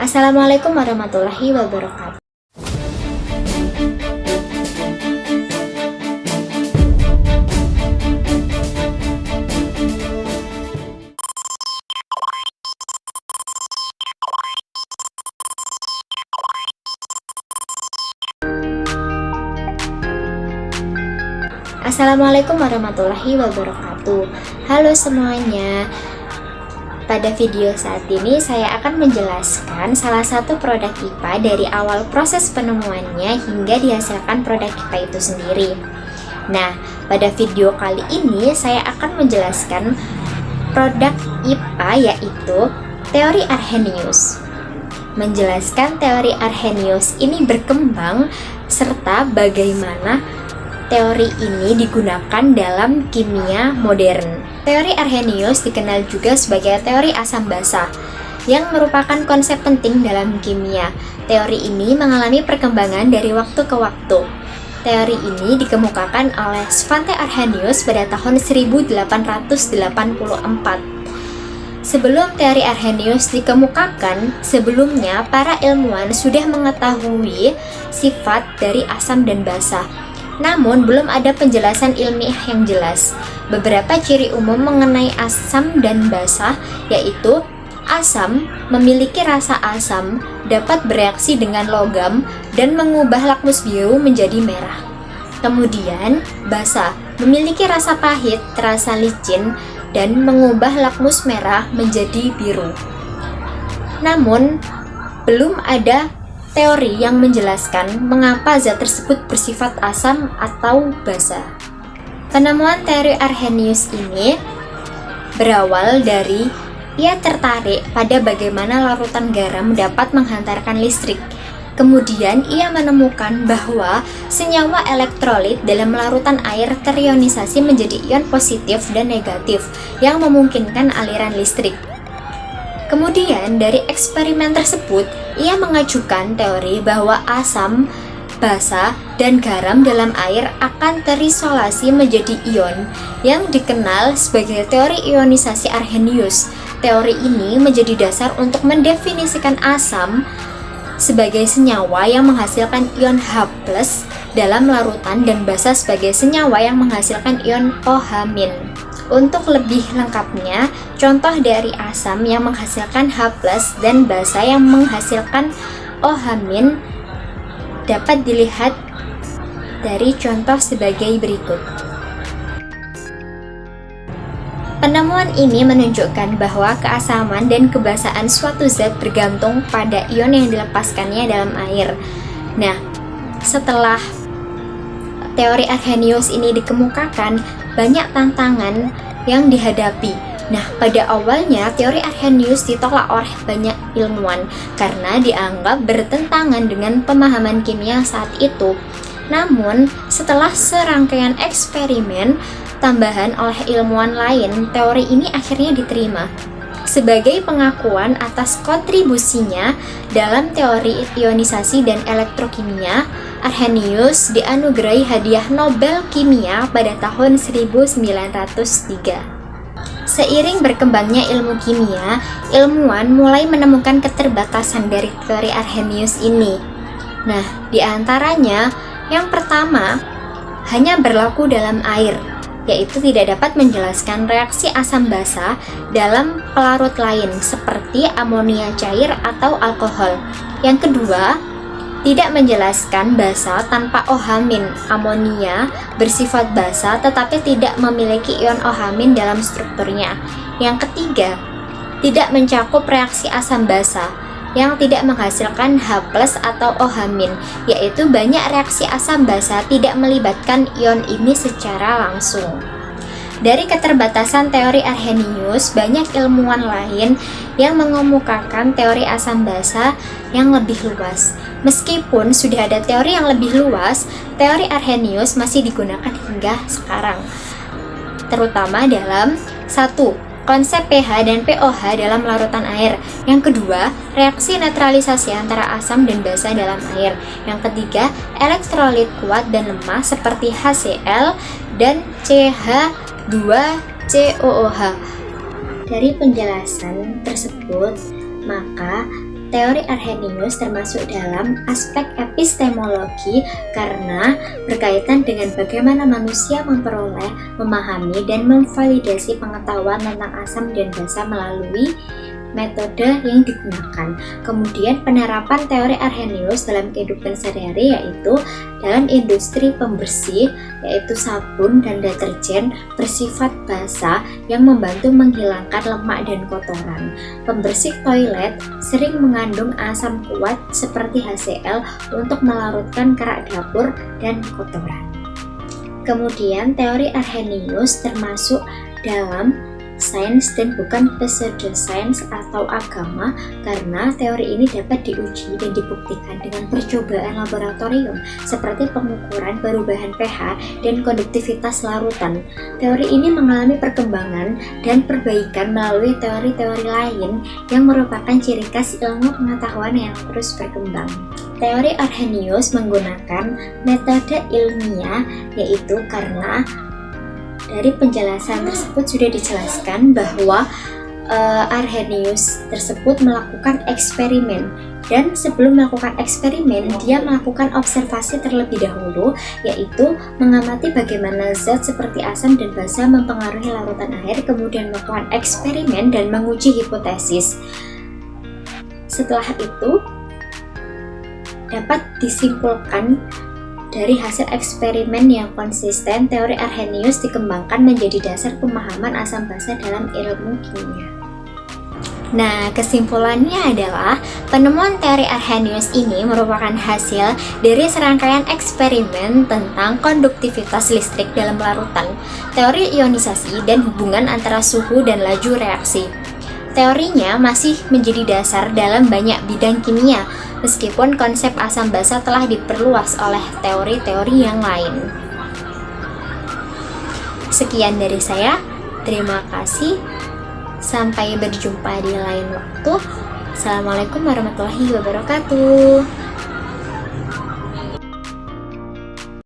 Assalamualaikum warahmatullahi wabarakatuh. Assalamualaikum warahmatullahi wabarakatuh. Halo semuanya. Pada video saat ini saya akan menjelaskan salah satu produk IPA dari awal proses penemuannya hingga dihasilkan produk IPA itu sendiri. Nah, pada video kali ini saya akan menjelaskan produk IPA yaitu teori Arrhenius. Menjelaskan teori Arrhenius ini berkembang serta bagaimana teori ini digunakan dalam kimia modern. Teori Arrhenius dikenal juga sebagai teori asam basa, yang merupakan konsep penting dalam kimia. Teori ini mengalami perkembangan dari waktu ke waktu. Teori ini dikemukakan oleh Svante Arrhenius pada tahun 1884. Sebelum teori Arrhenius dikemukakan, sebelumnya para ilmuwan sudah mengetahui sifat dari asam dan basa. Namun, belum ada penjelasan ilmiah yang jelas. Beberapa ciri umum mengenai asam dan basa yaitu asam memiliki rasa asam, dapat bereaksi dengan logam, dan mengubah lakmus biru menjadi merah. Kemudian, basa memiliki rasa pahit, terasa licin, dan mengubah lakmus merah menjadi biru. Namun, belum ada teori yang menjelaskan mengapa zat tersebut bersifat asam atau basa. Penemuan teori Arrhenius ini berawal dari ia tertarik pada bagaimana larutan garam dapat menghantarkan listrik. Kemudian ia menemukan bahwa senyawa elektrolit dalam larutan air terionisasi menjadi ion positif dan negatif yang memungkinkan aliran listrik. Kemudian dari eksperimen tersebut, ia mengajukan teori bahwa asam, basa, dan garam dalam air akan terisolasi menjadi ion yang dikenal sebagai teori ionisasi Arrhenius. Teori ini menjadi dasar untuk mendefinisikan asam sebagai senyawa yang menghasilkan ion H+ dalam larutan dan basa sebagai senyawa yang menghasilkan ion OH-. Untuk lebih lengkapnya, contoh dari asam yang menghasilkan H+ dan basa yang menghasilkan OH- dapat dilihat dari contoh sebagai berikut. Penemuan ini menunjukkan bahwa keasaman dan kebasaan suatu zat bergantung pada ion yang dilepaskannya dalam air. Nah, setelah teori Arrhenius ini dikemukakan, banyak tantangan yang dihadapi. Nah, pada awalnya teori Arrhenius ditolak oleh banyak ilmuwan karena dianggap bertentangan dengan pemahaman kimia saat itu. Namun, setelah serangkaian eksperimen tambahan oleh ilmuwan lain, teori ini akhirnya diterima. Sebagai pengakuan atas kontribusinya dalam teori ionisasi dan elektrokimia, Arrhenius dianugerahi hadiah Nobel Kimia pada tahun 1903. Seiring berkembangnya ilmu kimia, ilmuwan mulai menemukan keterbatasan dari teori Arrhenius ini. Nah, di antaranya, yang pertama, hanya berlaku dalam air, yaitu tidak dapat menjelaskan reaksi asam basa dalam pelarut lain seperti amonia cair atau alkohol. Yang kedua, tidak menjelaskan basa tanpa OH-. Amonia bersifat basa tetapi tidak memiliki ion OH- dalam strukturnya. Yang ketiga, tidak mencakup reaksi asam basa yang tidak menghasilkan H+ atau OH-, yaitu banyak reaksi asam basa tidak melibatkan ion ini secara langsung. Dari keterbatasan teori Arrhenius, banyak ilmuwan lain yang mengemukakan teori asam basa yang lebih luas. Meskipun sudah ada teori yang lebih luas, teori Arrhenius masih digunakan hingga sekarang. Terutama dalam 1. Konsep pH dan pOH dalam larutan air. Yang kedua, reaksi netralisasi antara asam dan basa dalam air. Yang ketiga, elektrolit kuat dan lemah seperti HCl dan CH2COOH. Dari penjelasan tersebut, maka Teori Arrhenius termasuk dalam aspek epistemologi karena berkaitan dengan bagaimana manusia memperoleh, memahami, dan memvalidasi pengetahuan tentang asam dan basa melalui metode yang digunakan. Kemudian penerapan teori Arrhenius dalam kehidupan sehari-hari yaitu dalam industri pembersih, yaitu sabun dan deterjen bersifat basa yang membantu menghilangkan lemak dan kotoran. Pembersih toilet sering mengandung asam kuat seperti HCl untuk melarutkan kerak dapur dan kotoran. Kemudian teori Arrhenius termasuk dalam sains dan bukan pseudosains atau agama karena teori ini dapat diuji dan dibuktikan dengan percobaan laboratorium seperti pengukuran perubahan pH dan konduktivitas larutan. Teori ini mengalami perkembangan dan perbaikan melalui teori-teori lain yang merupakan ciri khas ilmu pengetahuan yang terus berkembang. Teori Arrhenius menggunakan metode ilmiah yaitu karena dari penjelasan tersebut sudah dijelaskan bahwa Arrhenius tersebut melakukan eksperimen dan sebelum melakukan eksperimen dia melakukan observasi terlebih dahulu, yaitu mengamati bagaimana zat seperti asam dan basa mempengaruhi larutan air, kemudian melakukan eksperimen dan menguji hipotesis. Setelah itu dapat disimpulkan dari hasil eksperimen yang konsisten, teori Arrhenius dikembangkan menjadi dasar pemahaman asam basa dalam ilmu kimia. Nah, kesimpulannya adalah penemuan teori Arrhenius ini merupakan hasil dari serangkaian eksperimen tentang konduktivitas listrik dalam larutan, teori ionisasi, dan hubungan antara suhu dan laju reaksi. Teorinya masih menjadi dasar dalam banyak bidang kimia, meskipun konsep asam basa telah diperluas oleh teori-teori yang lain. Sekian dari saya, terima kasih. Sampai berjumpa di lain waktu. Assalamualaikum warahmatullahi wabarakatuh.